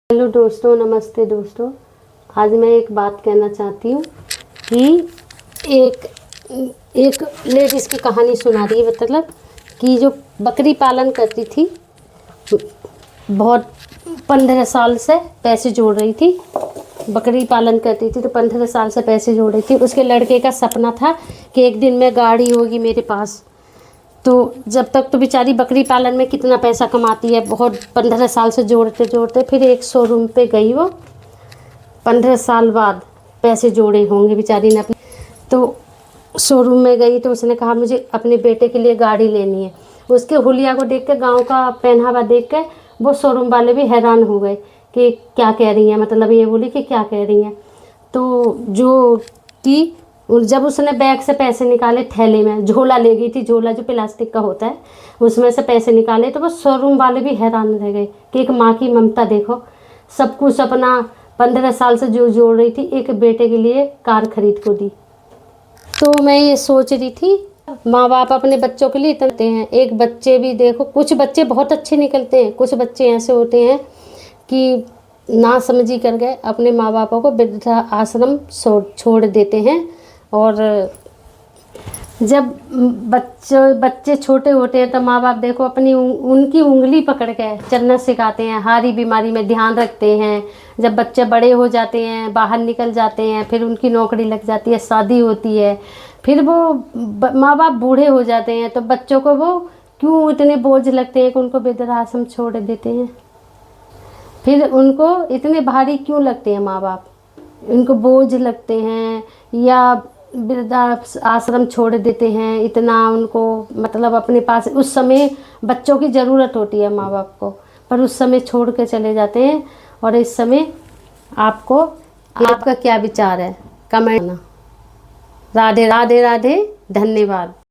Hello दोस्तों, नमस्ते दोस्तों। आज मैं एक बात कहना चाहती हूँ कि एक एक लेडीज़ की कहानी सुना रही है। मतलब कि जो बकरी पालन करती थी, बहुत 15 साल से पैसे जोड़ रही थी। बकरी पालन करती थी तो 15 साल से पैसे जोड़ रही थी। उसके लड़के का सपना था कि एक दिन में गाड़ी होगी मेरे पास। तो जब तक तो बेचारी बकरी पालन में कितना पैसा कमाती है, बहुत 15 साल से जोड़ते जोड़ते फिर एक शोरूम पे गई। वो 15 साल बाद पैसे जोड़े होंगे बेचारी ने अपने। तो शोरूम में गई तो उसने कहा मुझे अपने बेटे के लिए गाड़ी लेनी है। उसके हुलिया को देख के, गाँव का पहनावा देख के वो शोरूम वाले भी हैरान हो गए कि क्या कह रही हैं। मतलब ये बोली कि क्या कह रही हैं। तो जो कि जब उसने बैग से पैसे निकाले, थैले में झोला ले गई थी, झोला जो प्लास्टिक का होता है उसमें से पैसे निकाले, तो वो शोरूम वाले भी हैरान रह गए कि एक माँ की ममता देखो। सब कुछ अपना 15 साल से जो जोड़ रही थी, एक बेटे के लिए कार खरीद को दी। तो मैं ये सोच रही थी, माँ बाप अपने बच्चों के लिए इतने हैं। एक बच्चे भी देखो, कुछ बच्चे बहुत अच्छे निकलते हैं, कुछ बच्चे ऐसे होते हैं कि ना समझी कर गए, अपने माँ बापों को वृद्धा आश्रम छोड़ देते हैं। और जब बच्चे छोटे होते हैं तो माँ बाप देखो अपनी उनकी उंगली पकड़ के चलना सिखाते हैं, हारी बीमारी में ध्यान रखते हैं। जब बच्चे बड़े हो जाते हैं, बाहर निकल जाते हैं, फिर उनकी नौकरी लग जाती है, शादी होती है, फिर वो माँ बाप बूढ़े हो जाते हैं, तो बच्चों को वो क्यों इतने बोझ लगते हैं कि उनको वृद्धाश्रम छोड़ देते हैं। फिर उनको इतने भारी क्यों लगते हैं माँ बाप, उनको बोझ लगते हैं या वृद्धा आश्रम छोड़ देते हैं इतना उनको। मतलब अपने पास उस समय बच्चों की ज़रूरत होती है माँ बाप को, पर उस समय छोड़ के चले जाते हैं। और इस समय आपका क्या विचार है, कमेंट करना। राधे राधे राधे, धन्यवाद।